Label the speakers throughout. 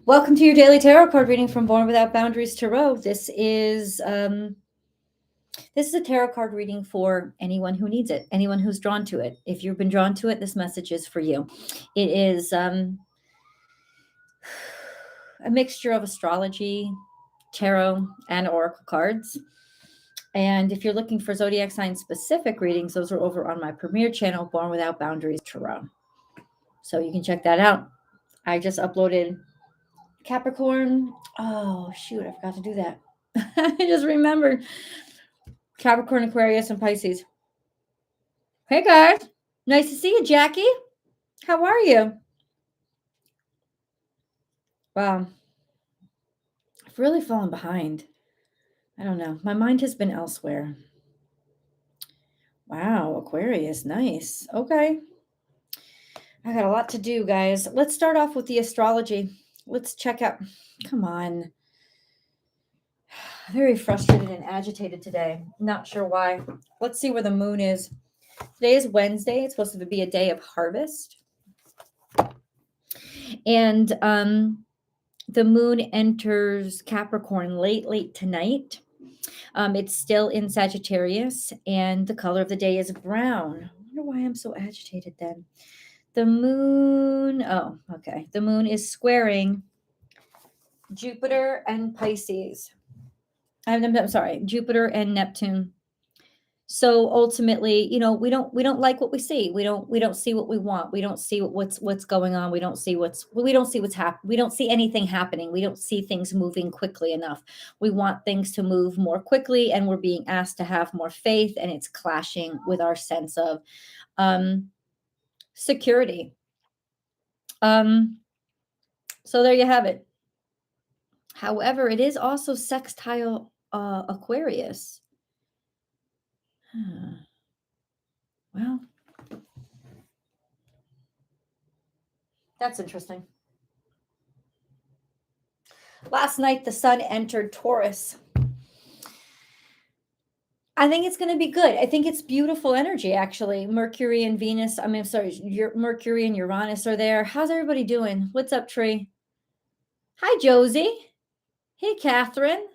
Speaker 1: Welcome to your daily tarot card reading from Born Without Boundaries Tarot. This is a tarot card reading for anyone who needs it, anyone who's drawn to it. If you've been drawn to it, this message is for you. It is a mixture of astrology, tarot, and oracle cards. And if you're looking for zodiac sign specific readings, those are over on my premier channel, Born Without Boundaries Tarot. So you can check that out. I just uploaded Capricorn. Oh, shoot, I forgot to do that. I just remembered Capricorn, Aquarius, and Pisces. Hey, guys. Nice to see you, Jackie. How are you? Wow. I've really fallen behind. I don't know. My mind has been elsewhere. Wow, Aquarius. Nice. Okay. I got a lot to do, guys. Let's start off with the astrology. Let's check out. Come on. Very frustrated and agitated today. Not sure why. Let's see where the moon is. Today is Wednesday. It's supposed to be a day of harvest. And the moon enters Capricorn late tonight. It's still in Sagittarius, and the color of the day is brown. I wonder why I'm so agitated then. The moon, oh, okay. The moon is squaring Jupiter and Pisces. I'm sorry, Jupiter and Neptune. So ultimately, we don't like what we see. We don't see what we want. We don't see what's going on. We don't see what's happening. We don't see anything happening. We don't see things moving quickly enough. We want things to move more quickly, and we're being asked to have more faith, and it's clashing with our sense of security. So there you have it. However, it is also sextile Aquarius. Well, that's interesting. Last night, the sun entered Taurus. I think it's going to be good. I think it's beautiful energy, actually. Mercury and Venus, Mercury and Uranus are there. How's everybody doing? What's up, Tree? Hi, Josie. Hey, Catherine.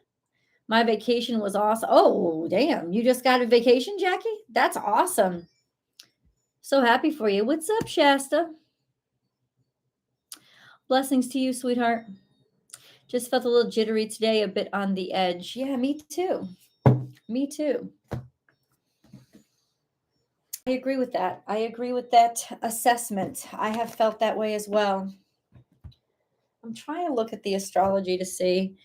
Speaker 1: My vacation was awesome. Oh, damn. You just got a vacation, Jackie? That's awesome. So happy for you. What's up, Shasta? Blessings to you, sweetheart. Just felt a little jittery today, a bit on the edge. Yeah, me too. Me too. I agree with that. I agree with that assessment. I have felt that way as well. I'm trying to look at the astrology to see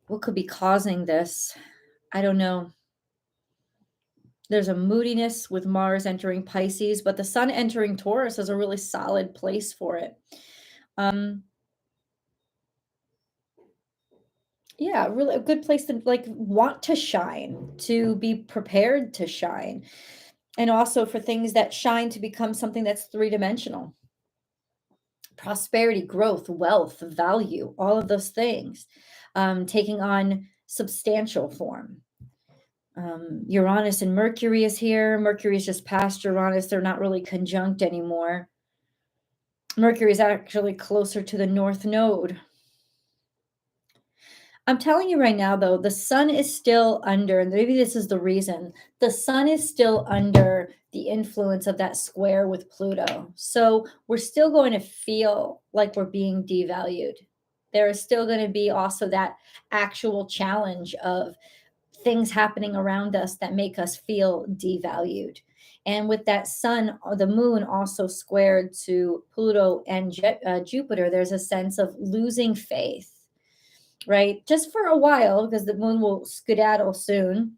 Speaker 1: what could be causing this. I don't know. There's a moodiness with Mars entering Pisces, but the sun entering Taurus is a really solid place for it. Yeah, really a good place to want to shine, to be prepared to shine. And also for things that shine to become something that's three-dimensional. Prosperity, growth, wealth, value, all of those things taking on substantial form. Uranus and Mercury is here. Mercury is just past Uranus. They're not really conjunct anymore. Mercury is actually closer to the North Node. I'm telling you right now, though, the sun is still under, and maybe this is the reason, the sun is still under the influence of that square with Pluto. So we're still going to feel like we're being devalued. There is still going to be also that actual challenge of things happening around us that make us feel devalued. And with that sun, the moon also squared to Pluto and Jupiter, there's a sense of losing faith. Right? Just for a while, because the moon will skedaddle soon.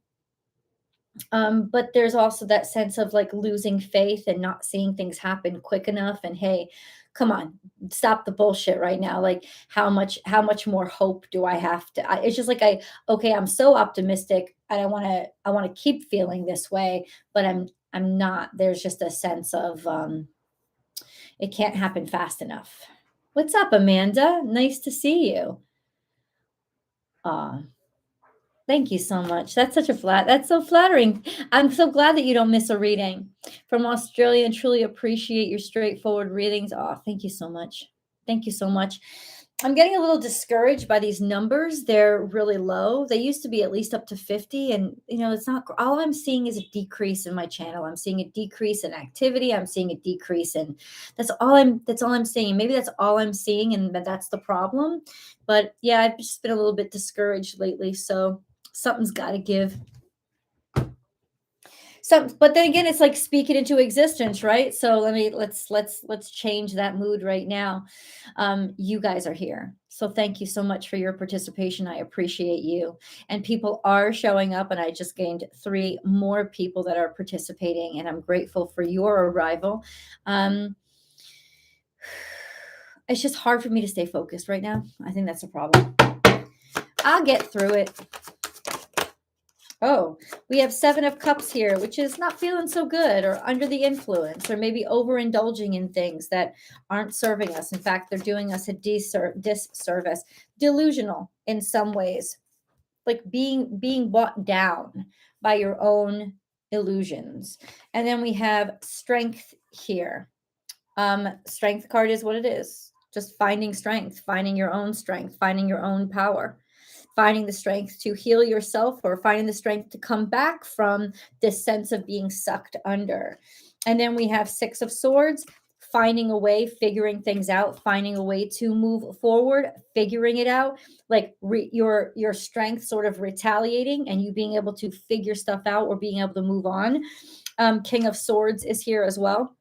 Speaker 1: But there's also that sense of losing faith and not seeing things happen quick enough. And hey, come on, stop the bullshit right now. How much more hope do I have to? It's just I'm so optimistic, and I want to keep feeling this way, but I'm not. There's just a sense of it can't happen fast enough. What's up, Amanda? Nice to see you. Thank you so much. That's so flattering. I'm so glad that you don't miss a reading from Australia, and truly appreciate your straightforward readings. Oh, thank you so much. Thank you so much. I'm getting a little discouraged by these numbers. They're really low. They used to be at least up to 50. And, it's not all I'm seeing is a decrease in my channel. I'm seeing a decrease in activity. I'm seeing a decrease in that's all I'm seeing. Maybe that's all I'm seeing and that's the problem. But yeah, I've just been a little bit discouraged lately. So something's got to give. But then again, it's like speak it into existence, right? So let's change that mood right now. You guys are here, so thank you so much for your participation. I appreciate you, and people are showing up, and I just gained 3 more people that are participating, and I'm grateful for your arrival. It's just hard for me to stay focused right now. I think that's a problem. I'll get through it. Oh, we have 7 of Cups here, which is not feeling so good or under the influence or maybe overindulging in things that aren't serving us. In fact, they're doing us a disservice, delusional in some ways, like being bought down by your own illusions. And then we have Strength here. Strength card is what it is. Just finding strength, finding your own power, finding the strength to heal yourself or finding the strength to come back from this sense of being sucked under. And then we have 6 of Swords, finding a way, figuring things out, finding a way to move forward, figuring it out, like your strength sort of retaliating and you being able to figure stuff out or being able to move on. King of Swords is here as well.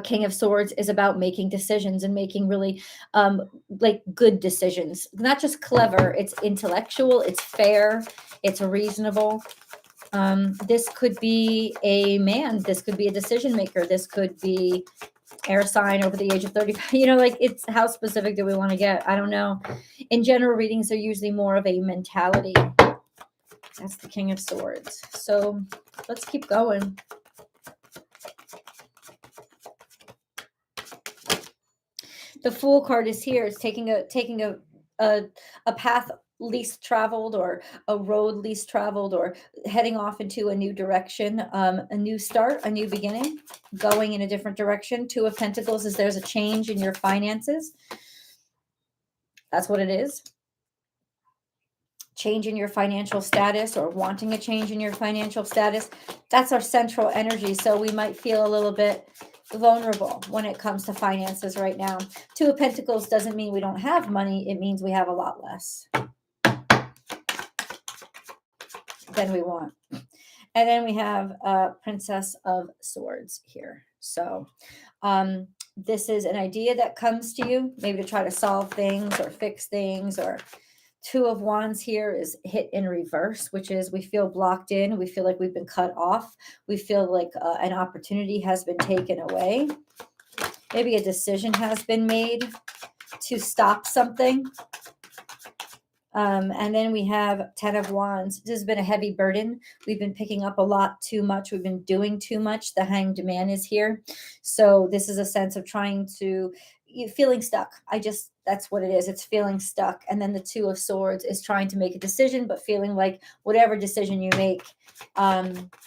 Speaker 1: King of Swords is about making decisions and making really like good decisions, not just clever. It's intellectual, it's fair, it's reasonable. This could be a man, this could be a decision maker, this could be air sign over the age of 35. Like it's how specific do we want to get? I don't know. In general readings, they're usually more of a mentality. That's the King of Swords. So let's keep going. The Fool card is here. It's taking a path least traveled or a road least traveled or heading off into a new direction, a new start, a new beginning, going in a different direction. 2 of Pentacles is there's a change in your finances. That's what it is. Change in your financial status or wanting a change in your financial status. That's our central energy. So we might feel a little bit vulnerable when it comes to finances right now. 2 of Pentacles doesn't mean we don't have money. It means we have a lot less than we want. And then we have Princess of Swords here. So this is an idea that comes to you, maybe to try to solve things or fix things. Or 2 of Wands here is hit in reverse, which is we feel blocked in. We feel like we've been cut off. We feel like an opportunity has been taken away. Maybe a decision has been made to stop something. And then we have 10 of Wands. This has been a heavy burden. We've been picking up a lot too much. We've been doing too much. The Hanged Man is here. So this is a sense of trying to, feeling stuck. That's what it is. It's feeling stuck. And then the 2 of Swords is trying to make a decision, but feeling like whatever decision you make,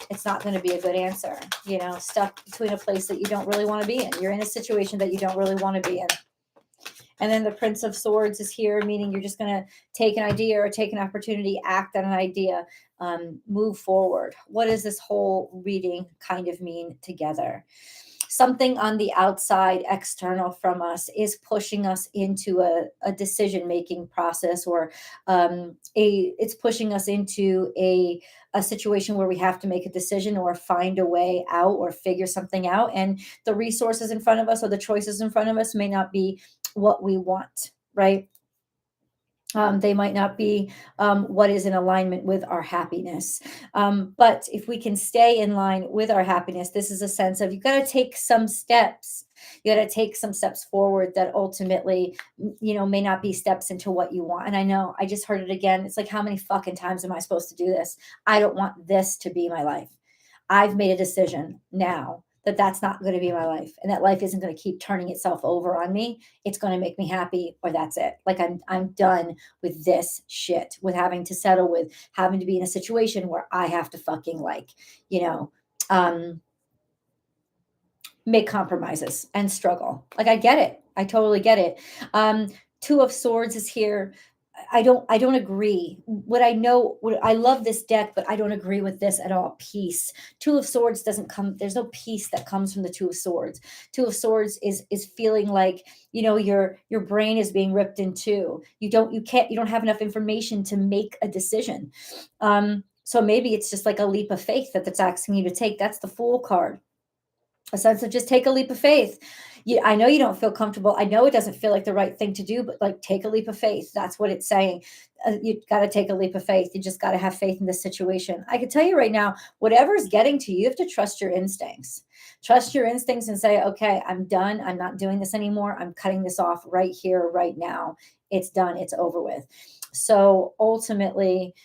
Speaker 1: it's not going to be a good answer. Stuck between a place that you don't really want to be in. You're in a situation that you don't really want to be in. And then the Prince of Swords is here, meaning you're just going to take an idea or take an opportunity, act on an idea, move forward. What does this whole reading kind of mean together? Something on the outside, external from us, is pushing us into a decision-making process, or it's pushing us into a situation where we have to make a decision or find a way out or figure something out. And the resources in front of us or the choices in front of us may not be what we want, right? They might not be what is in alignment with our happiness. But if we can stay in line with our happiness, this is a sense of, you've got to take some steps. You got to take some steps forward that ultimately, may not be steps into what you want. And I know I just heard it again. It's like, how many fucking times am I supposed to do this? I don't want this to be my life. I've made a decision now that that's not going to be my life, and that life isn't going to keep turning itself over on me. It's going to make me happy, or that's it. Like I'm done with this shit, with having to settle with having to be in a situation where I have to fucking make compromises and struggle. Like, I get it. I totally get it. Two of Swords is here. I don't agree. What I love this deck, but I don't agree with this at all. Peace. Two of Swords doesn't come, there's no peace that comes from the Two of Swords. Two of Swords is feeling like, your brain is being ripped in two. You don't have enough information to make a decision. So maybe it's just like a leap of faith that's asking you to take. That's the Fool card. A sense of just take a leap of faith. I know you don't feel comfortable. I know it doesn't feel like the right thing to do, but like, take a leap of faith. That's what it's saying. You got to take a leap of faith. You just got to have faith in this situation. I can tell you right now, whatever's getting to you, you have to trust your instincts. Trust your instincts and say, okay, I'm done. I'm not doing this anymore. I'm cutting this off right here, right now. It's done. It's over with. So ultimately,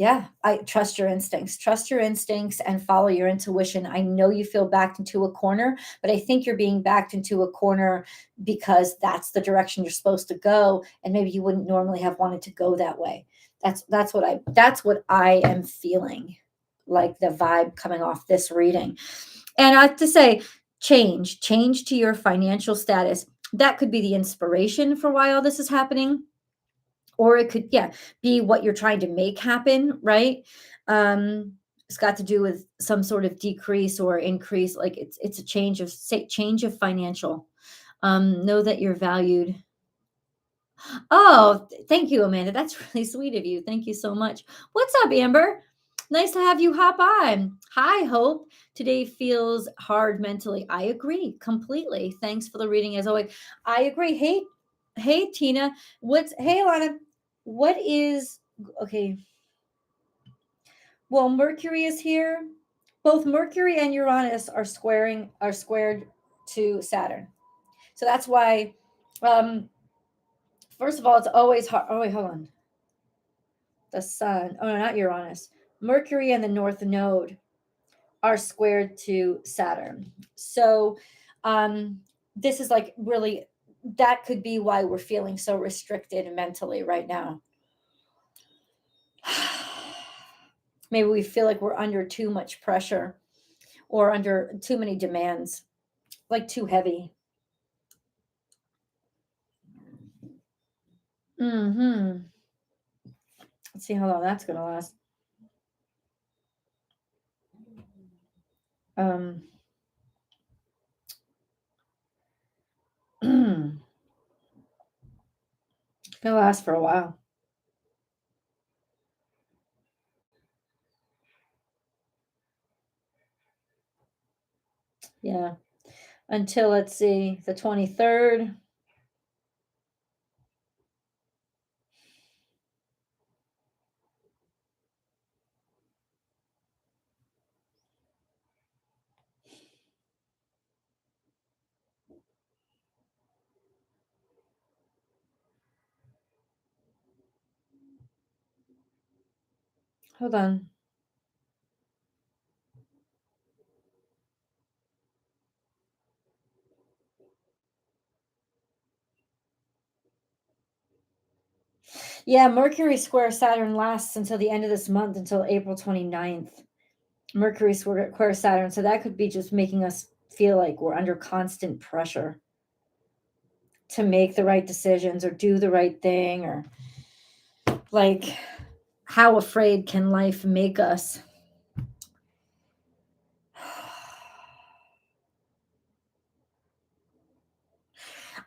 Speaker 1: yeah, I trust your instincts and follow your intuition. I know you feel backed into a corner, but I think you're being backed into a corner because that's the direction you're supposed to go. And maybe you wouldn't normally have wanted to go that way. That's what I am feeling, like the vibe coming off this reading. And I have to say, change to your financial status. That could be the inspiration for why all this is happening, or it could, yeah, be what you're trying to make happen, right? It's got to do with some sort of decrease or increase. Like, it's a change of financial. Know that you're valued. Oh, thank you, Amanda. That's really sweet of you. Thank you so much. What's up, Amber? Nice to have you hop on. Hi, Hope. Today feels hard mentally. I agree completely. Thanks for the reading as always. I agree. Hey, Tina. Hey, Alana. What is okay? Well, Mercury is here. Both Mercury and Uranus are squared to Saturn. So that's why, first of all, it's always hard. Oh, wait, hold on. The Sun. Oh, no, not Uranus. Mercury and the North Node are squared to Saturn. So this is like really, that could be why we're feeling so restricted mentally right now. Maybe we feel like we're under too much pressure or under too many demands, like too heavy. Mm-hmm. Let's see how long that's going to last. It's going to last for a while. Yeah. Until, let's see, the 23rd. Hold on. Yeah, Mercury square Saturn lasts until the end of this month, until April 29th. Mercury square Saturn. So that could be just making us feel like we're under constant pressure to make the right decisions or do the right thing, or like, how afraid can life make us?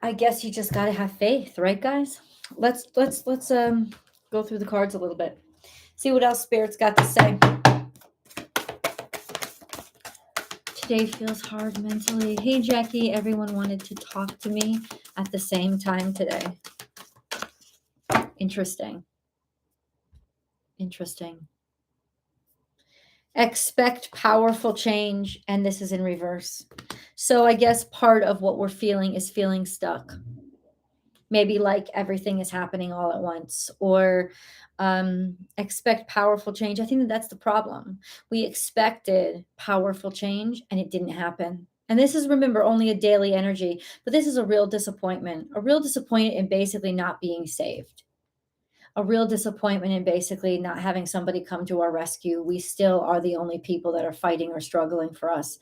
Speaker 1: I guess you just got to have faith, right, guys? Let's go through the cards a little bit. See what else Spirit's got to say. Today feels hard mentally. Hey, Jackie, everyone wanted to talk to me at the same time today. Interesting. Expect powerful change, and this is in reverse. So I guess part of what we're feeling is feeling stuck. Maybe like everything is happening all at once, or expect powerful change. I think that's the problem. We expected powerful change and it didn't happen. And this is, remember, only a daily energy, but this is a real disappointment in basically not being saved. a real disappointment in basically not having somebody come to our rescue. We still are the only people that are fighting or struggling for us.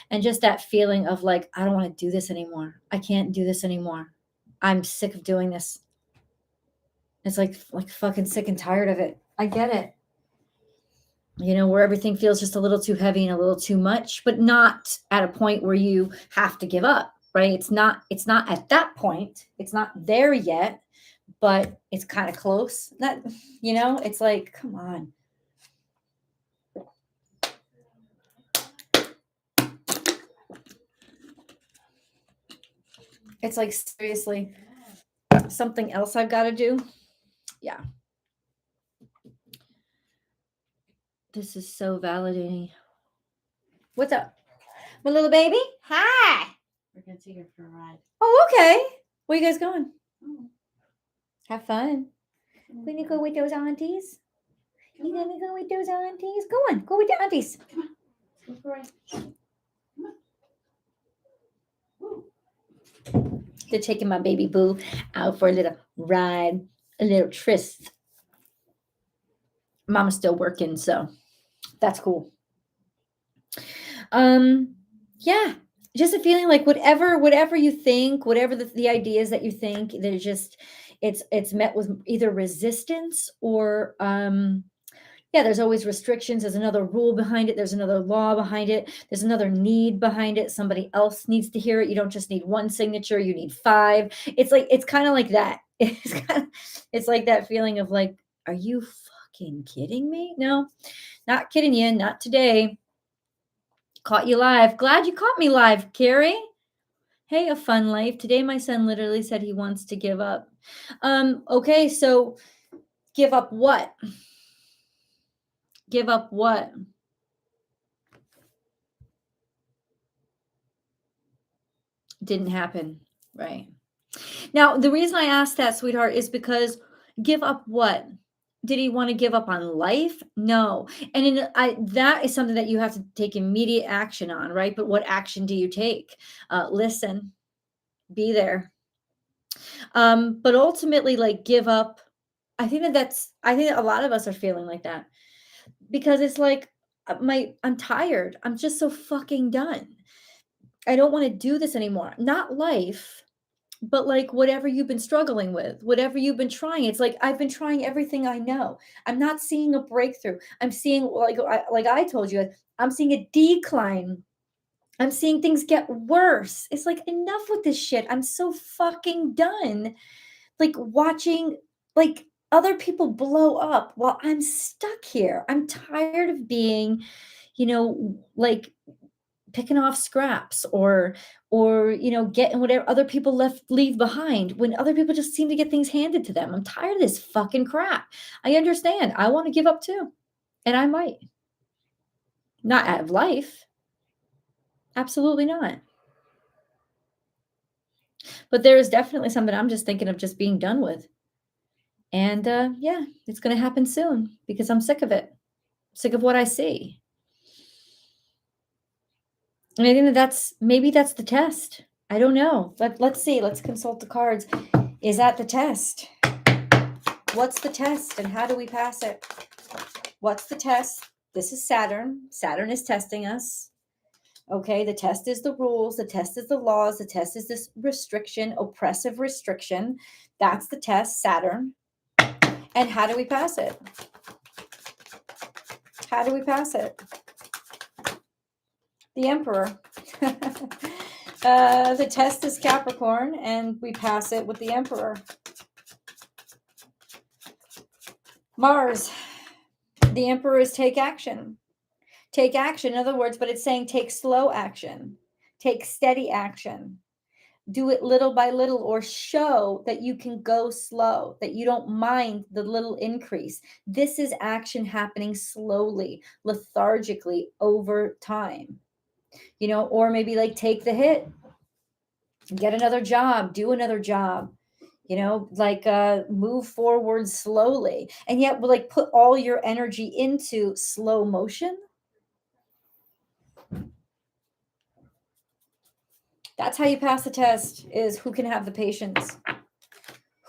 Speaker 1: And just that feeling of like, I don't want to do this anymore. I can't do this anymore. I'm sick of doing this. It's like fucking sick and tired of it. I get it. You know, where everything feels just a little too heavy and a little too much, but not at a point where you have to give up, right? It's not at that point. It's not there yet, but it's kind of close. That, you know, it's like, come on. It's like, seriously, something else I've got to do. Yeah. This is so validating. What's up? My little baby? Hi.
Speaker 2: We're going to take her for a ride.
Speaker 1: Oh, okay. Where you guys going? Oh. Have fun. Gonna go with those aunties? You gonna go with those aunties? Go on. Go with the aunties.
Speaker 2: Come on. Let's go for a ride. Come
Speaker 1: on. They're taking my baby boo out for a little ride, a little tryst. Mama's still working, so that's cool. Yeah, just a feeling like whatever you think, whatever the ideas that you think, they're just it's met with either resistance or yeah, there's always restrictions. There's another rule behind it. There's another law behind it. There's another need behind it. Somebody else needs to hear it. You don't just need one signature. You need 5. It's kind of like that. It's like that feeling of like, are you fucking kidding me? No, not kidding you. Not today. Caught you live. Glad you caught me live, Carrie. Hey, a fun life. Today, my son literally said he wants to give up. Okay, so give up what? Give up what? Didn't happen, right? Now, the reason I asked that, sweetheart, is because give up what? Did he want to give up on life? No. And that is something that you have to take immediate action on, right? But what action do you take? Listen, be there. But ultimately, like, give up. I think that a lot of us are feeling like that because it's like, I'm tired. I'm just so fucking done. I don't want to do this anymore. Not life, but like whatever you've been struggling with, whatever you've been trying. It's like, I've been trying everything I know. I'm not seeing a breakthrough. I'm seeing, like I told you, I'm seeing a decline. I'm seeing things get worse. It's like, enough with this shit. I'm so fucking done. Like watching like other people blow up while I'm stuck here. I'm tired of being, like picking off scraps or getting whatever other people leave behind when other people just seem to get things handed to them. I'm tired of this fucking crap. I understand. I want to give up too. And I might. Not out of life. Absolutely not. But there is definitely something I'm just thinking of just being done with. And yeah, it's going to happen soon because I'm sick of it. Sick of what I see. And I think maybe that's the test. I don't know. Let's see. Let's consult the cards. Is that the test? What's the test and how do we pass it? What's the test? This is Saturn. Saturn is testing us. Okay, the test is the rules. The test is the laws. The test is this restriction, oppressive restriction. That's the test, Saturn. And how do we pass it? How do we pass it? The Emperor. The test is Capricorn, and we pass it with the Emperor. Mars. The Emperor is take action. Take action, in other words, but it's saying take slow action. Take steady action. Do it little by little, or show that you can go slow, that you don't mind the little increase. This is action happening slowly, lethargically over time. Or maybe like take the hit, get another job, do another job, move forward slowly. And yet like put all your energy into slow motion. That's how you pass the test, is who can have the patience.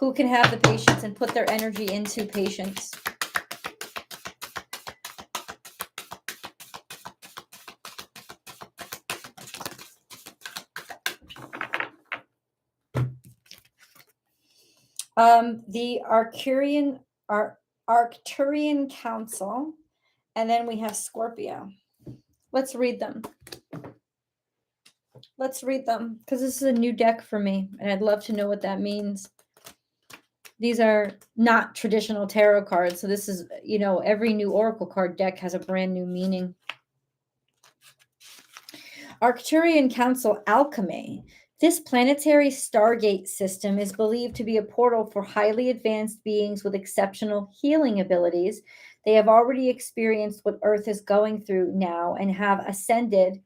Speaker 1: Who can have the patience and put their energy into patience? The Arcturian Council, and then we have Scorpio. Let's read them. Let's read them because this is a new deck for me, and I'd love to know what that means. These are not traditional tarot cards, so this is, you know, every new oracle card deck has a brand new meaning. Arcturian Council Alchemy. This planetary stargate system is believed to be a portal for highly advanced beings with exceptional healing abilities. They have already experienced what Earth is going through now and have ascended.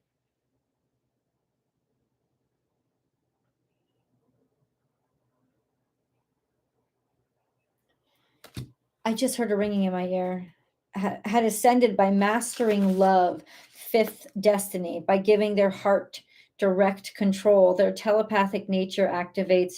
Speaker 1: I just heard a ringing in my ear. Had ascended by mastering love, fifth destiny, by giving their heart direct control. Their telepathic nature activates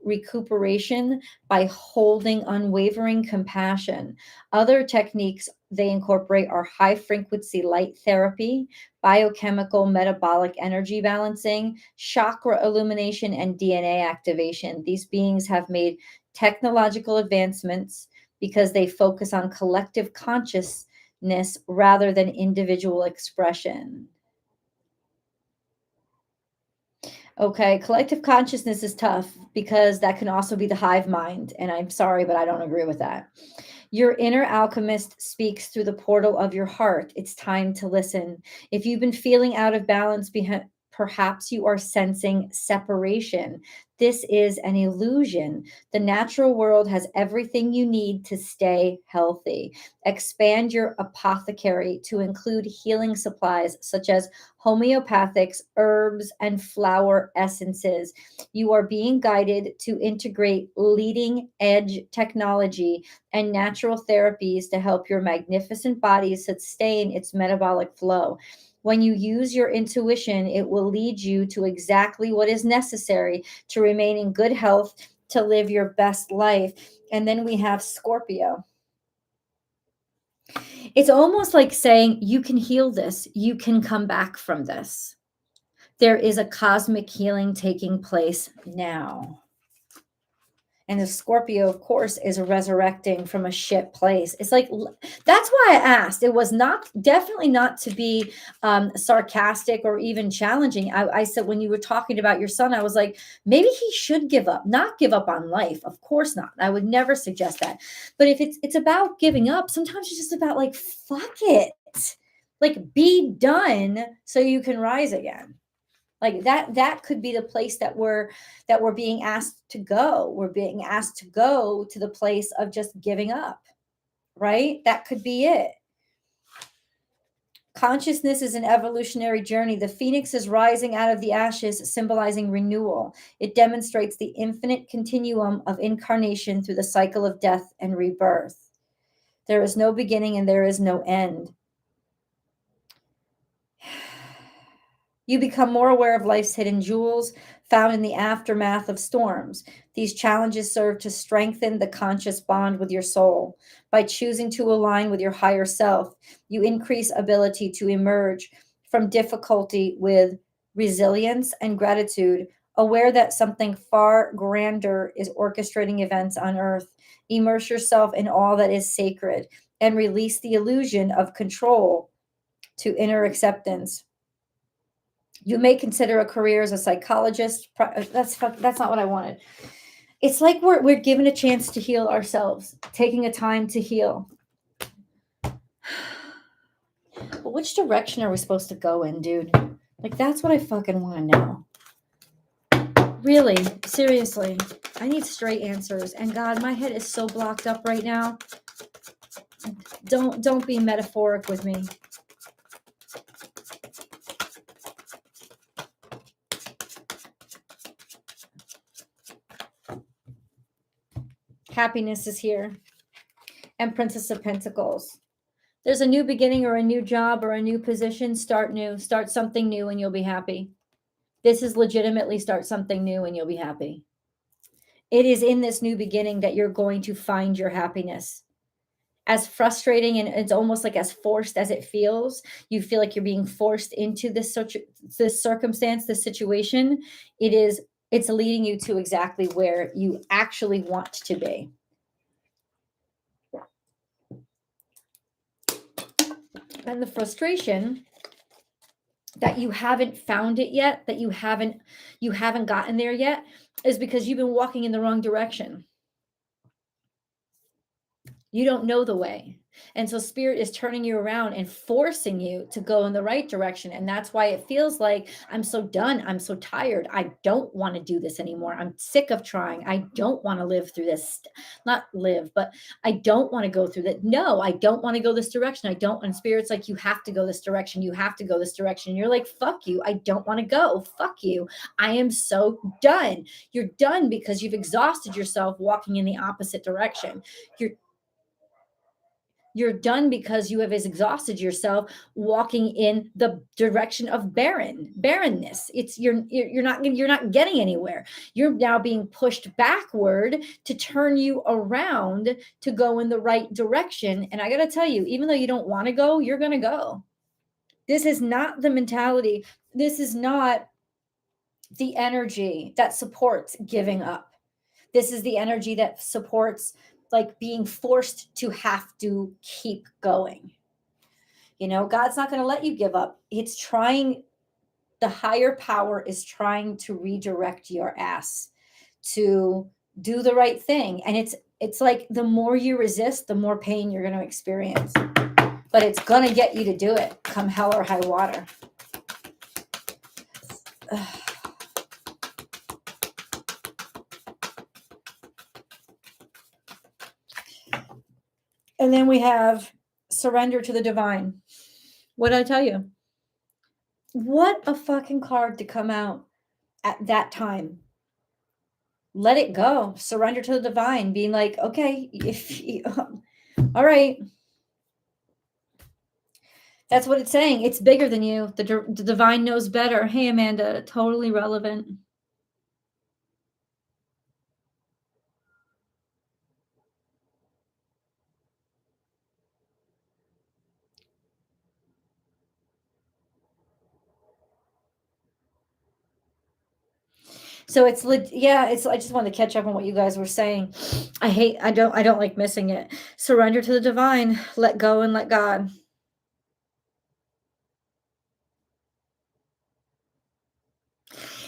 Speaker 1: recuperation by holding unwavering compassion. Other techniques they incorporate are high frequency light therapy, biochemical metabolic energy balancing, chakra illumination, and DNA activation. These beings have made technological advancements because they focus on collective consciousness rather than individual expression. Okay, collective consciousness is tough because that can also be the hive mind. And I'm sorry, but I don't agree with that. Your inner alchemist speaks through the portal of your heart. It's time to listen. If you've been feeling out of balance, perhaps you are sensing separation. This is an illusion. The natural world has everything you need to stay healthy. Expand your apothecary to include healing supplies such as homeopathics, herbs, and flower essences. You are being guided to integrate leading edge technology and natural therapies to help your magnificent body sustain its metabolic flow. When you use your intuition, it will lead you to exactly what is necessary to remain in good health, to live your best life. And then we have Scorpio. It's almost like saying, you can heal this. You can come back from this. There is a cosmic healing taking place now. And the Scorpio, of course, is resurrecting from a shit place. It's like, that's why I asked. It was definitely not to be sarcastic or even challenging. I said, when you were talking about your son, I was like, maybe he should give up, not give up on life. Of course not. I would never suggest that. But if it's about giving up, sometimes it's just about like, fuck it. Like, be done so you can rise again. Like that could be the place that we're being asked to go. We're being asked to go to the place of just giving up, right? That could be it. Consciousness is an evolutionary journey. The phoenix is rising out of the ashes, symbolizing renewal. It demonstrates the infinite continuum of incarnation through the cycle of death and rebirth. There is no beginning and there is no end. You become more aware of life's hidden jewels found in the aftermath of storms. These challenges serve to strengthen the conscious bond with your soul. By choosing to align with your higher self, you increase ability to emerge from difficulty with resilience and gratitude, aware that something far grander is orchestrating events on earth. Immerse yourself in all that is sacred and release the illusion of control to inner acceptance. You may consider a career as a psychologist. That's not what I wanted. It's like we're given a chance to heal ourselves, taking a time to heal. But which direction are we supposed to go in, dude? Like, that's what I fucking want to know. Really, seriously, I need straight answers. And God, my head is so blocked up right now. Don't be metaphoric with me. Happiness is here. And Princess of Pentacles. There's a new beginning or a new job or a new position. Start new. Start something new and you'll be happy. This is legitimately start something new and you'll be happy. It is in this new beginning that you're going to find your happiness. As frustrating and it's almost like as forced as it feels, you feel like you're being forced into this circumstance, this situation. It's leading you to exactly where you actually want to be. And the frustration that you haven't found it yet, that you haven't gotten there yet, is because you've been walking in the wrong direction. You don't know the way. And so spirit is turning you around and forcing you to go in the right direction. And that's why it feels like I'm so done. I'm so tired. I don't want to do this anymore. I'm sick of trying. I don't want to live through this. Not live, but I don't want to go through that. No, I don't want to go this direction. I don't. And spirit's like, you have to go this direction. You have to go this direction. And you're like, fuck you. I don't want to go. Fuck you. I am so done. You're done because you've exhausted yourself walking in the opposite direction. You're done because you have exhausted yourself walking in the direction of barrenness. You're not getting anywhere. You're now being pushed backward to turn you around to go in the right direction. And I got to tell you, even though you don't want to go, you're going to go. This is not the mentality. This is not the energy that supports giving up. This is the energy that supports like being forced to have to keep going. God's not going to let you give up. The higher power is trying to redirect your ass to do the right thing. And it's like the more you resist, the more pain you're going to experience. But it's going to get you to do it, come hell or high water. And then we have surrender to the divine. What did I tell you? What a fucking card to come out at that time. Let it go. Surrender to the divine. Being like, okay, all right. That's what it's saying. It's bigger than you. The divine knows better. Hey, Amanda, totally relevant. So I just wanted to catch up on what you guys were saying. I don't like missing it. Surrender to the divine, let go and let God.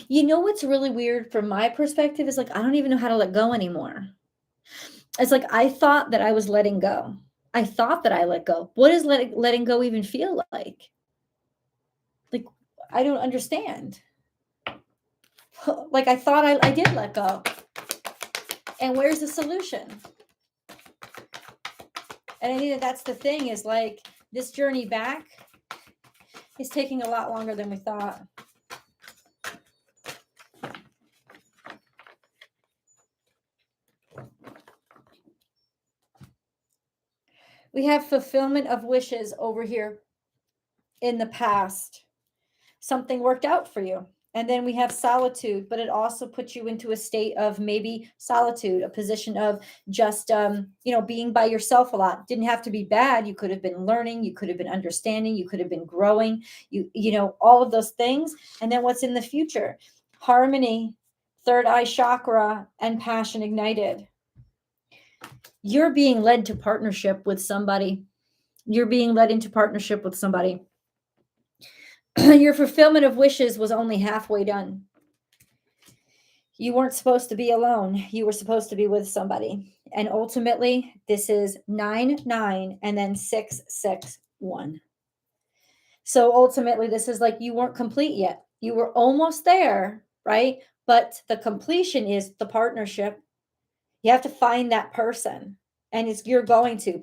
Speaker 1: You know what's really weird from my perspective is like I don't even know how to let go anymore. It's like I thought that I was letting go. I thought that I let go. What does letting go even feel like? Like I don't understand. Like I thought I did let go. And where's the solution? And I think that's the thing is like this journey back is taking a lot longer than we thought. We have fulfillment of wishes over here in the past. Something worked out for you. And then we have solitude, but it also puts you into a state of maybe solitude, a position of just, being by yourself a lot. Didn't have to be bad. You could have been learning. You could have been understanding. You could have been growing, all of those things. And then what's in the future? Harmony, third eye chakra, and passion ignited. You're being led to partnership with somebody. You're being led into partnership with somebody. Your fulfillment of wishes was only halfway done. You weren't supposed to be alone. You were supposed to be with somebody. And ultimately, this is 9-9 and then 6-6-1. So ultimately, this is like you weren't complete yet. You were almost there, right? But the completion is the partnership. You have to find that person. And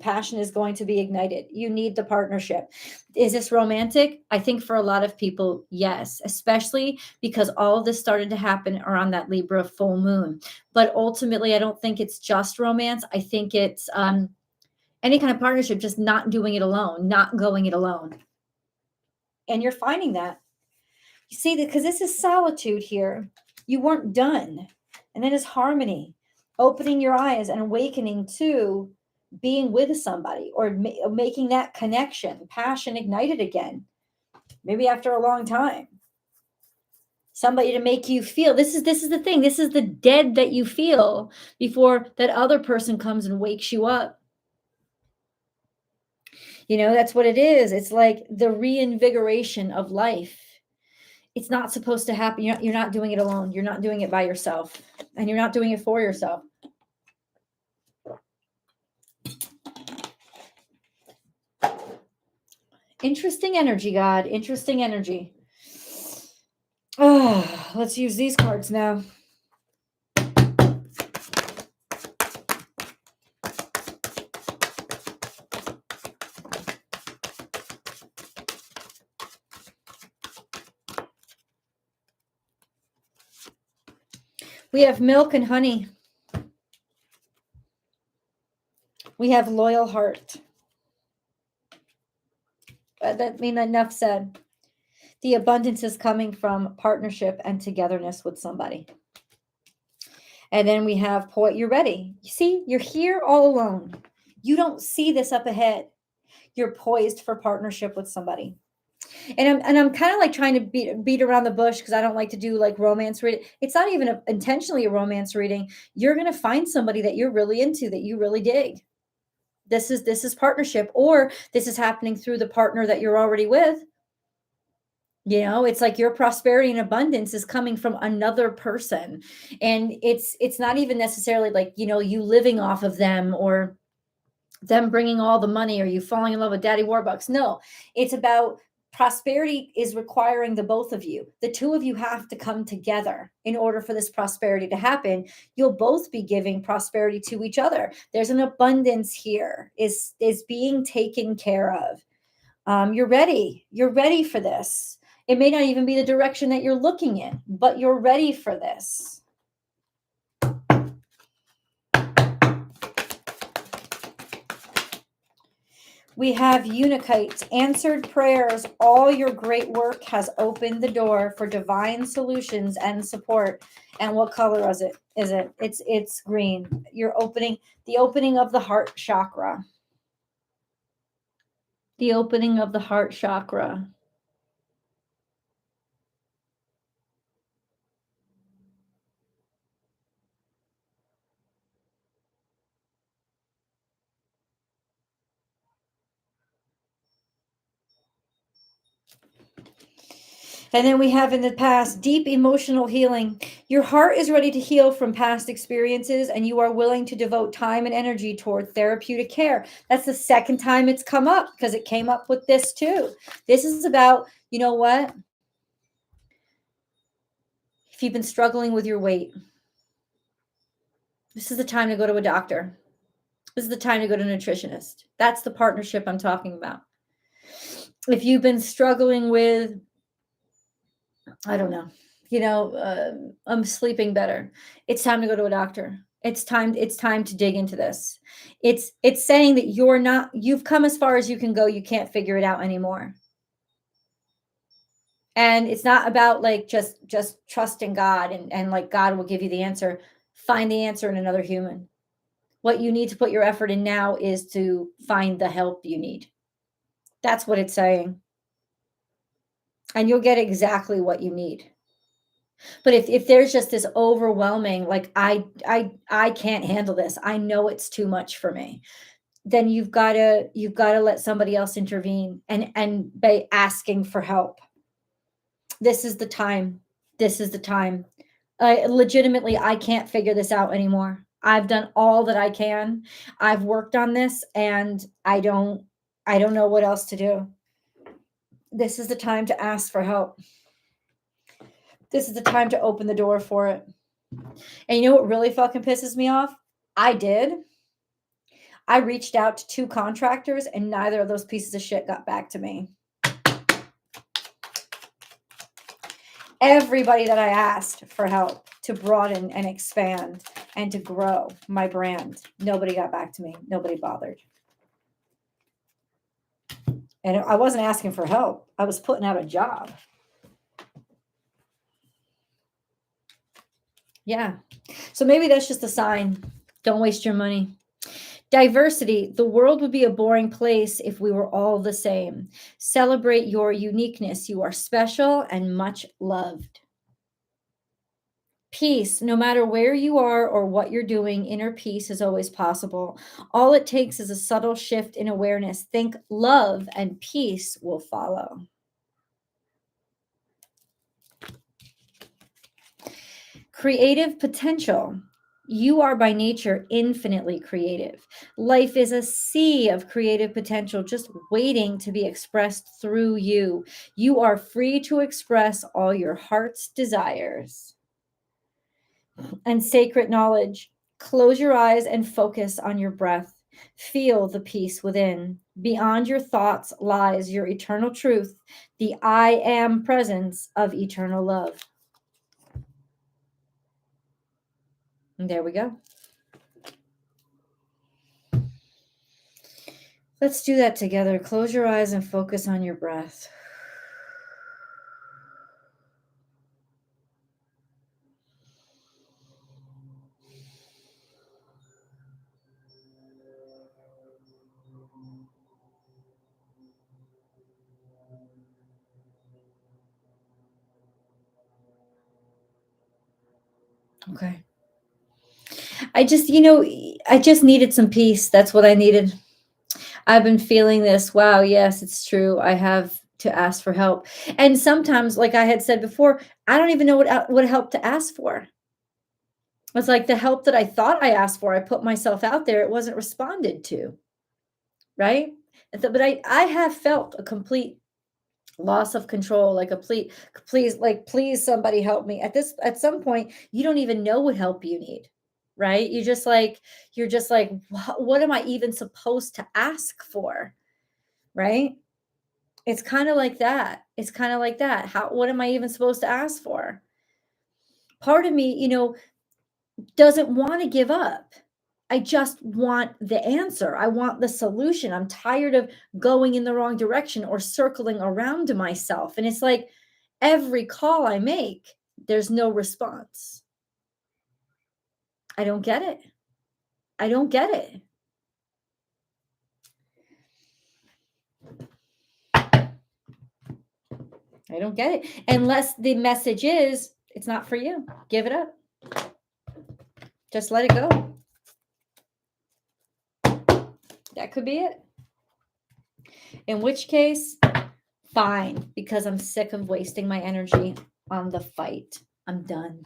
Speaker 1: passion is going to be ignited. You need the partnership. Is this romantic? I think for a lot of people, yes, especially because all of this started to happen around that Libra full moon. But ultimately, I don't think it's just romance. I think it's any kind of partnership, just not doing it alone, not going it alone. And you're finding that. You see, because this is solitude here. You weren't done. And then it's harmony. opening your eyes and awakening to being with somebody, or making that connection, passion ignited again, maybe after a long time. Somebody to make you feel, this is the thing, this is the dead that you feel before that other person comes and wakes you up. That's what it is. It's like the reinvigoration of life. It's not supposed to happen. You're not doing it alone. You're not doing it by yourself, and you're not doing it for yourself. Interesting energy, God. Interesting energy. Oh, let's use these cards now. We have milk and honey. We have loyal heart. Enough said. The abundance is coming from partnership and togetherness with somebody. And then we have you're ready. You see, you're here all alone. You don't see this up ahead. You're poised for partnership with somebody. And I'm kind of like trying to beat around the bush, because I don't like to do like romance reading. It's not even intentionally a romance reading. You're going to find somebody that you're really into, that you really dig. This is partnership, or this is happening through the partner that you're already with. It's like your prosperity and abundance is coming from another person. And it's not even necessarily like, you living off of them, or them bringing all the money, or you falling in love with Daddy Warbucks. No, it's about prosperity is requiring the both of you. The two of you have to come together in order for this prosperity to happen. You'll both be giving prosperity to each other. There's an abundance here, is being taken care of. You're ready. You're ready for this. It may not even be the direction that you're looking in, but you're ready for this. We have Unikite, answered prayers. All your great work has opened the door for divine solutions and support. And what color is it? It's green. You're opening the opening of the heart chakra. The opening of the heart chakra. And then we have in the past, deep emotional healing. Your heart is ready to heal from past experiences, and you are willing to devote time and energy toward therapeutic care. That's the second time it's come up, because it came up with this too. This is about, you know what? If you've been struggling with your weight, this is the time to go to a doctor. This is the time to go to a nutritionist. That's the partnership I'm talking about. If you've been struggling with, I don't know, I'm sleeping better, it's time to go to a doctor. It's time to dig into this. It's saying that you've come as far as you can go. You can't figure it out anymore. And it's not about like just trusting God and like God will give you the answer. Find the answer in another human. What you need to put your effort in now is to find the help you need. That's what it's saying. And you'll get exactly what you need. But if there's just this overwhelming, like I can't handle this, I know it's too much for me, then you've got to let somebody else intervene and by asking for help. This is the time. This is the time. Legitimately, I can't figure this out anymore. I've done all that I can. I've worked on this, and I don't know what else to do. This is the time to ask for help. This is the time to open the door for it. And you know what really fucking pisses me off? I reached out to 2 contractors, and neither of those pieces of shit got back to me. Everybody that I asked for help to broaden and expand and to grow my brand, nobody got back to me. Nobody bothered. And I wasn't asking for help. I was putting out a job. Yeah. So maybe that's just a sign. Don't waste your money. Diversity. The world would be a boring place if we were all the same. Celebrate your uniqueness. You are special and much loved. Peace. No matter where you are or what you're doing, inner peace is always possible. All it takes is a subtle shift in awareness. Think love and peace will follow. Creative potential. You are by nature infinitely creative. Life is a sea of creative potential just waiting to be expressed through you. You are free to express all your heart's desires. And sacred knowledge. Close your eyes and focus on your breath. Feel the peace within. Beyond your thoughts lies your eternal truth, the I am presence of eternal love. And there we go. Let's do that together. Close your eyes and focus on your breath. Okay. I just needed some peace. That's what I needed. I've been feeling this. Wow, yes, it's true. I have to ask for help. And sometimes, like I had said before, I don't even know what help to ask for. It's like the help that I thought I asked for, I put myself out there, it wasn't responded to, right? But I have felt a complete loss of control, like a please somebody help me. At some point, you don't even know what help you need, right? You're just like, what am I even supposed to ask for? Right? It's kind of like that. It's kind of like that. What am I even supposed to ask for? Part of me, doesn't want to give up. I just want the answer. I want the solution. I'm tired of going in the wrong direction or circling around to myself. And it's like every call I make, there's no response. I don't get it. I don't get it. I don't get it. Unless the message is, it's not for you. Give it up. Just let it go. That could be it. In which case, fine, because I'm sick of wasting my energy on the fight. I'm done.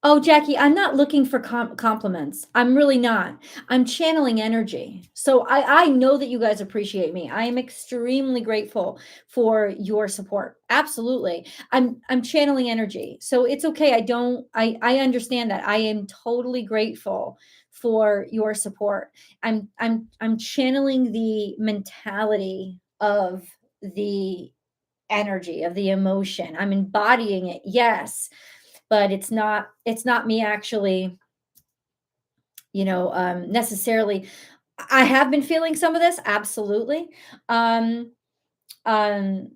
Speaker 1: Oh, Jackie, I'm not looking for compliments. I'm really not. I'm channeling energy. So I know that you guys appreciate me. I am extremely grateful for your support. Absolutely. I'm channeling energy. So it's okay. I understand that. I am totally grateful for your support. I'm channeling the mentality of the energy, of the emotion. I'm embodying it. Yes, but it's not me actually, necessarily. I have been feeling some of this, absolutely. um um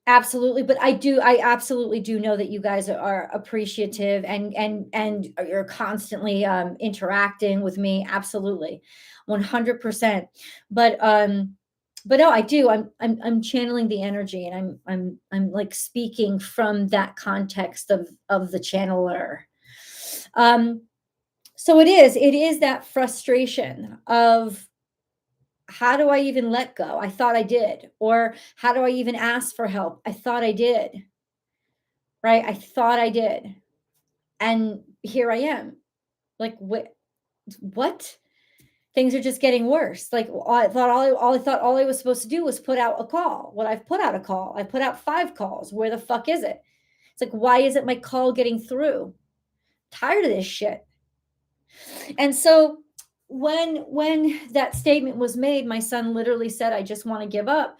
Speaker 1: Absolutely, but I absolutely do know that you guys are appreciative and you're constantly interacting with me, absolutely, 100%. But no, I do. I'm channeling the energy, and I'm like speaking from that context of the channeler. Um, so it is that frustration of, how do I even let go? I thought I did. Or how do I even ask for help? I thought I did. Right? I thought I did. And here I am. Like, what? Things are just getting worse. Like, all I was supposed to do was put out a call. Well, I've put out a call. I put out 5 calls. Where the fuck is it? It's like, why isn't my call getting through? Tired of this shit. And so when that statement was made, my son literally said, I just want to give up.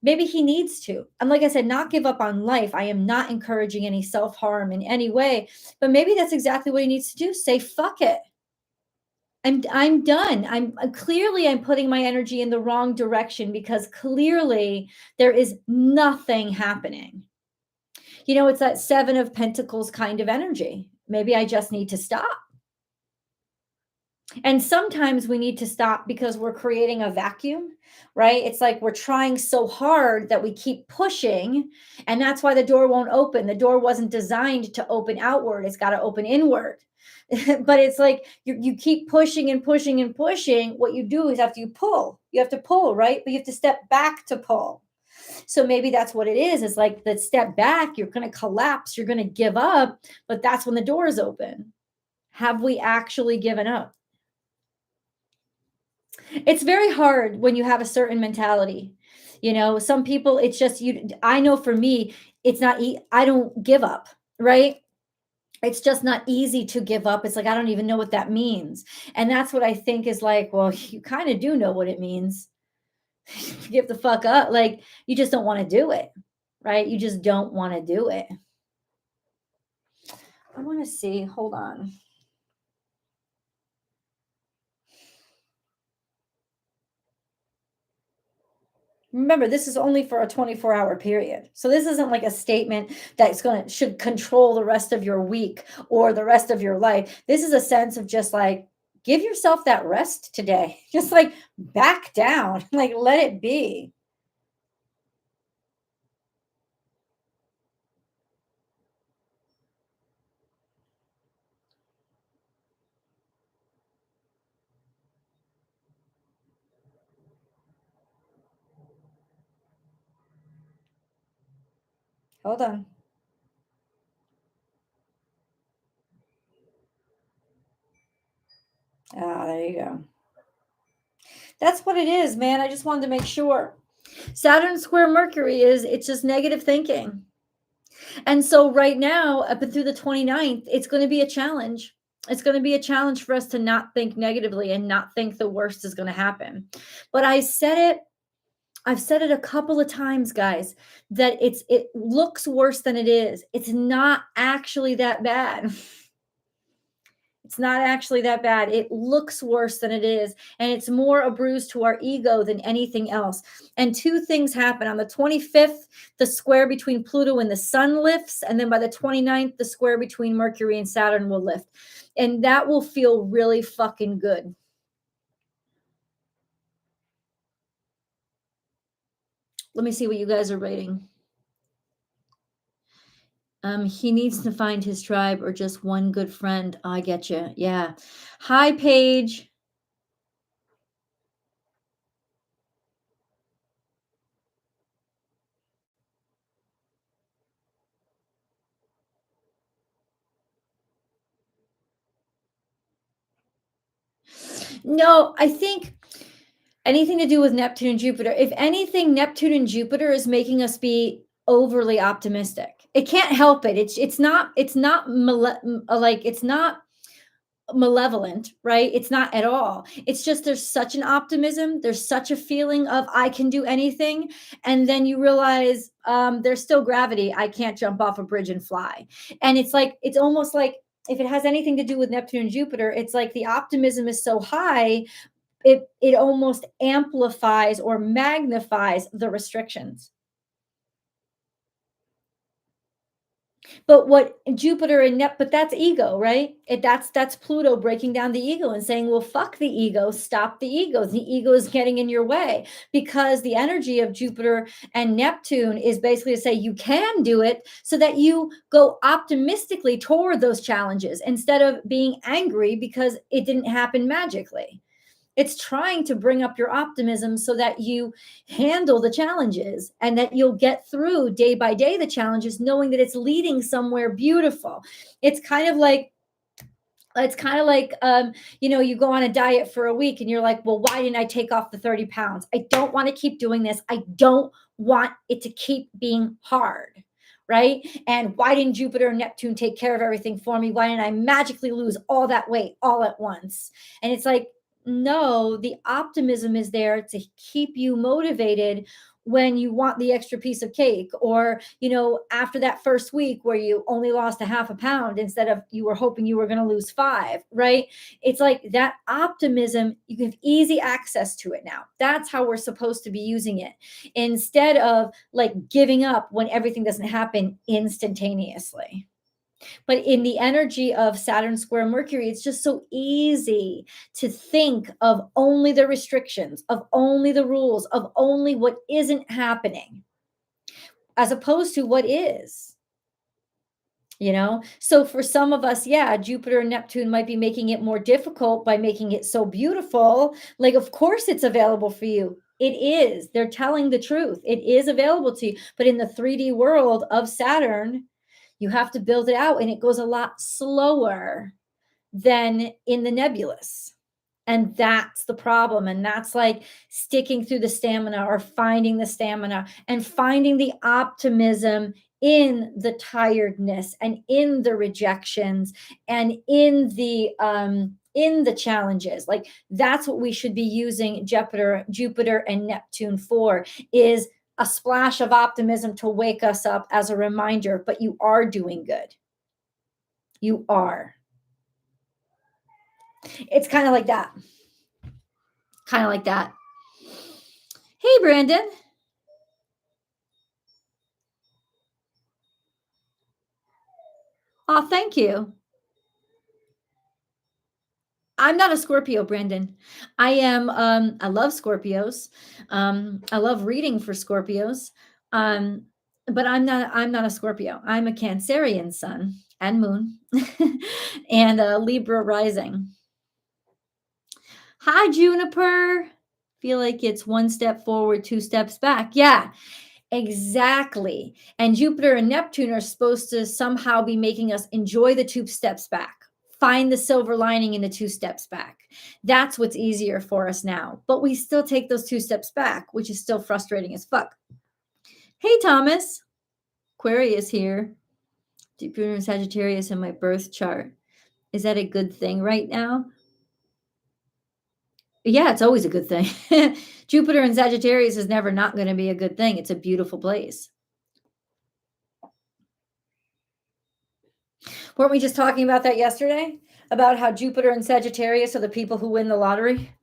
Speaker 1: Maybe he needs to. And like I said, not give up on life. I am not encouraging any self-harm in any way, but maybe that's exactly what he needs to do. Say, fuck it. I'm done. I'm putting my energy in the wrong direction because clearly there is nothing happening. It's that 7 of Pentacles kind of energy. Maybe I just need to stop. And sometimes we need to stop because we're creating a vacuum, right? It's like we're trying so hard that we keep pushing, and that's why the door won't open. The door wasn't designed to open outward, it's got to open inward. But it's like you keep pushing and pushing and pushing. What you do is after you have to pull, right? But you have to step back to pull. So maybe that's what it is. It's like the step back, you're going to collapse, you're going to give up, but that's when the door is open. Have we actually given up? It's very hard when you have a certain mentality. Some people, it's just I know for me, it's not, I don't give up, right? It's just not easy to give up. It's like, I don't even know what that means. And that's what I think is like, well, you kind of do know what it means. Give the fuck up. Like, you just don't want to do it, right? You just don't want to do it. I want to see, hold on. Remember, this is only for a 24-hour period. So this isn't like a statement that's should control the rest of your week or the rest of your life. This is a sense of just like, give yourself that rest today. Just like back down, like let it be. Hold on. Ah, there you go. That's what it is, man. I just wanted to make sure. Saturn square Mercury it's just negative thinking. And so right now, up through the 29th, it's going to be a challenge. It's going to be a challenge for us to not think negatively and not think the worst is going to happen. But I've said it a couple of times, guys, that it looks worse than it is. It's not actually that bad. It's not actually that bad. It looks worse than it is. And it's more a bruise to our ego than anything else. And 2 things happen. On the 25th, the square between Pluto and the sun lifts. And then by the 29th, the square between Mercury and Saturn will lift. And that will feel really fucking good. Let me see what you guys are rating. He needs to find his tribe or just one good friend. I get you. Yeah. Hi, Paige. No, I think anything to do with Neptune and Jupiter. If anything, Neptune and Jupiter is making us be overly optimistic. It can't help it. It's not malevolent, right? It's not at all. It's just there's such an optimism, there's such a feeling of I can do anything, and then you realize there's still gravity. I can't jump off a bridge and fly. And it's almost like if it has anything to do with Neptune and Jupiter, it's like the optimism is so high, it almost amplifies or magnifies the restrictions. But what Jupiter and but that's ego, right? That's Pluto breaking down the ego and saying, well, fuck the ego, stop the ego. The ego is getting in your way, because the energy of Jupiter and Neptune is basically to say you can do it, so that you go optimistically toward those challenges instead of being angry because it didn't happen magically. It's trying to bring up your optimism so that you handle the challenges and that you'll get through day by day the challenges, knowing that it's leading somewhere beautiful. It's kind of like you go on a diet for a week and you're like, well, why didn't I take off the 30 pounds? I don't want to keep doing this. I don't want it to keep being hard. Right? And why didn't Jupiter and Neptune take care of everything for me? Why didn't I magically lose all that weight all at once? And it's like, no, the optimism is there to keep you motivated when you want the extra piece of cake, or, after that first week where you only lost a half a pound instead of you were hoping you were going to lose 5, right? It's like that optimism, you have easy access to it now. That's how we're supposed to be using it, instead of like giving up when everything doesn't happen instantaneously. But in the energy of Saturn square Mercury, it's just so easy to think of only the restrictions, of only the rules, of only what isn't happening, as opposed to what is. So for some of us, yeah, Jupiter and Neptune might be making it more difficult by making it so beautiful. Like, of course it's available for you. It is. They're telling the truth. It is available to you. But in the 3D world of Saturn, you have to build it out, and it goes a lot slower than in the nebulous. And that's the problem. And that's like sticking through the stamina, or finding the stamina and finding the optimism in the tiredness and in the rejections and in the challenges. Like, that's what we should be using Jupiter and Neptune for, is a splash of optimism to wake us up as a reminder, but you are doing good. You are. It's kind of like that. Kind of like that. Hey, Brandon. Oh, thank you. I'm not a Scorpio, Brandon. I am, I love Scorpios. I love reading for Scorpios. But I'm not a Scorpio. I'm a Cancerian sun and moon and a Libra rising. Hi, Juniper. Feel like it's one step forward, 2 steps back. Yeah, exactly. And Jupiter and Neptune are supposed to somehow be making us enjoy the 2 steps back. Find the silver lining in the 2 steps back. That's what's easier for us now. But we still take those 2 steps back, which is still frustrating as fuck. Hey, Thomas. Aquarius here. Jupiter and Sagittarius in my birth chart. Is that a good thing right now? Yeah, it's always a good thing. Jupiter and Sagittarius is never not going to be a good thing. It's a beautiful place. Weren't we just talking about that yesterday? About how Jupiter and Sagittarius are the people who win the lottery?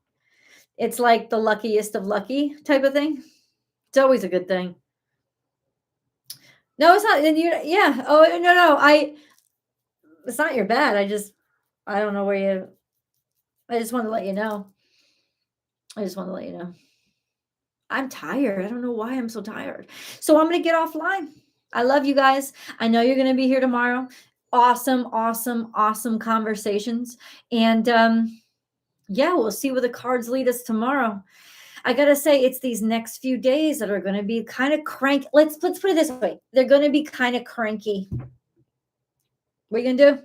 Speaker 1: It's like the luckiest of lucky type of thing. It's always a good thing. No, it's not. Yeah. Oh, no. It's not your bad. I don't know where you. I just want to let you know. I'm tired. I don't know why I'm so tired. So I'm going to get offline. I love you guys. I know you're going to be here tomorrow. Awesome conversations. And yeah, we'll see where the cards lead us tomorrow. I got to say, it's these next few days that are going to be kind of cranky. Let's put it this way. They're going to be kind of cranky. What are you going to do?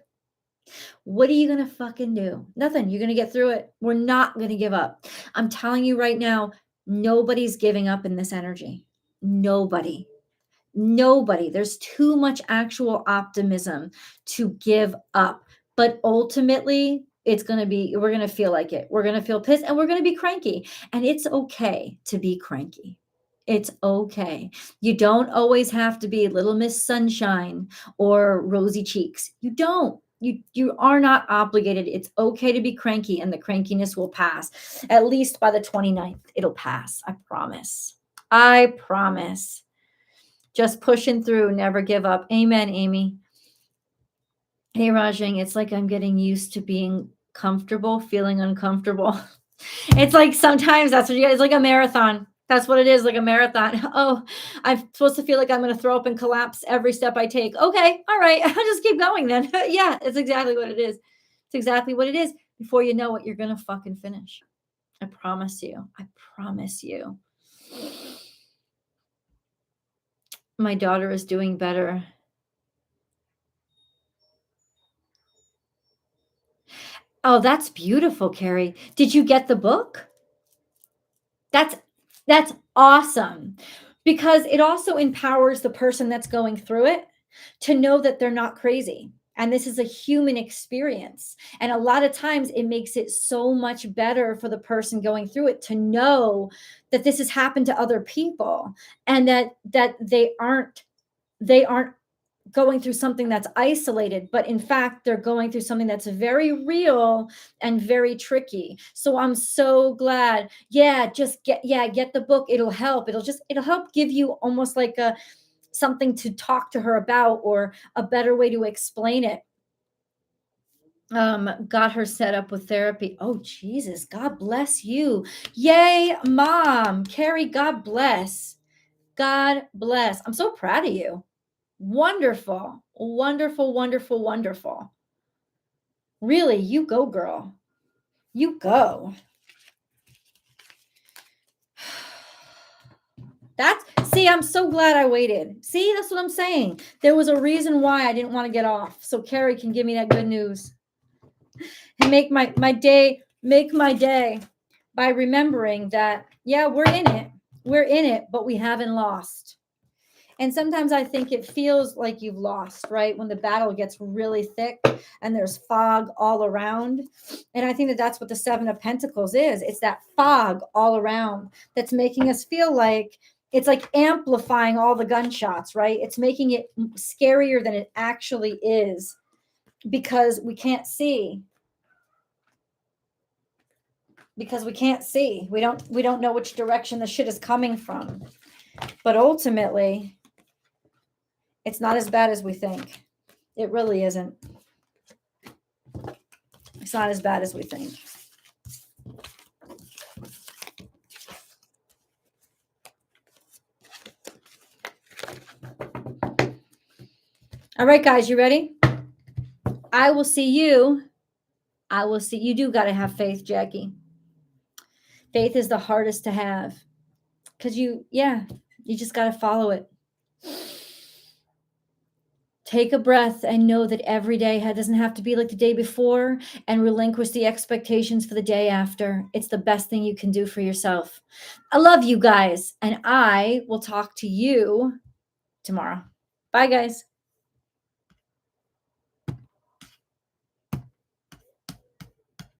Speaker 1: What are you going to fucking do? Nothing. You're going to get through it. We're not going to give up. I'm telling you right now, nobody's giving up in this energy. Nobody. There's too much actual optimism to give up. But ultimately, we're going to feel like it. We're going to feel pissed, and we're going to be cranky. And it's okay to be cranky. It's okay. You don't always have to be Little Miss Sunshine or rosy cheeks. You don't. You are not obligated. It's okay to be cranky, and the crankiness will pass. At least by the 29th, it'll pass. I promise. Just pushing through, never give up. Amen, Amy. Hey, Rajang, it's like I'm getting used to being comfortable, feeling uncomfortable. It's like sometimes that's what you guys, it's like a marathon. That's what it is, like a marathon. Oh, I'm supposed to feel like I'm going to throw up and collapse every step I take. Okay, all right, I'll just keep going then. Yeah, it's exactly what it is. It's exactly what it is. Before you know it, you're going to fucking finish. I promise you. My daughter is doing better. Oh, that's beautiful, Carrie. Did you get the book? That's awesome, because it also empowers the person that's going through it to know that they're not crazy. And this is a human experience. And a lot of times it makes it so much better for the person going through it to know that this has happened to other people, and that they aren't going through something that's isolated, but in fact, they're going through something that's very real and very tricky. So I'm so glad. Yeah, just get the book. It'll help. It'll help give you almost like something to talk to her about, or a better way to explain it. Got her set up with therapy. Oh, Jesus. God bless you. Yay, Mom. Carrie, God bless. God bless. I'm so proud of you. Wonderful, wonderful, wonderful, wonderful. Really, you go, girl. You go. See, I'm so glad I waited. See, that's what I'm saying. There was a reason why I didn't want to get off, so Carrie can give me that good news and make my day by remembering that, yeah, we're in it, but we haven't lost. And sometimes I think it feels like you've lost, right? When the battle gets really thick and there's fog all around. And I think that that's what the Seven of Pentacles is. It's that fog all around that's making us feel like it's like amplifying all the gunshots, right? It's making it scarier than it actually is, because we can't see. Because we can't see. We don't know which direction the shit is coming from. But ultimately, it's not as bad as we think. It really isn't. It's not as bad as we think. All right, guys, you ready? I will see you. You do got to have faith, Jackie. Faith is the hardest to have, because you just got to follow it. Take a breath and know that every day doesn't have to be like the day before, and relinquish the expectations for the day after. It's the best thing you can do for yourself. I love you guys, and I will talk to you tomorrow. Bye, guys.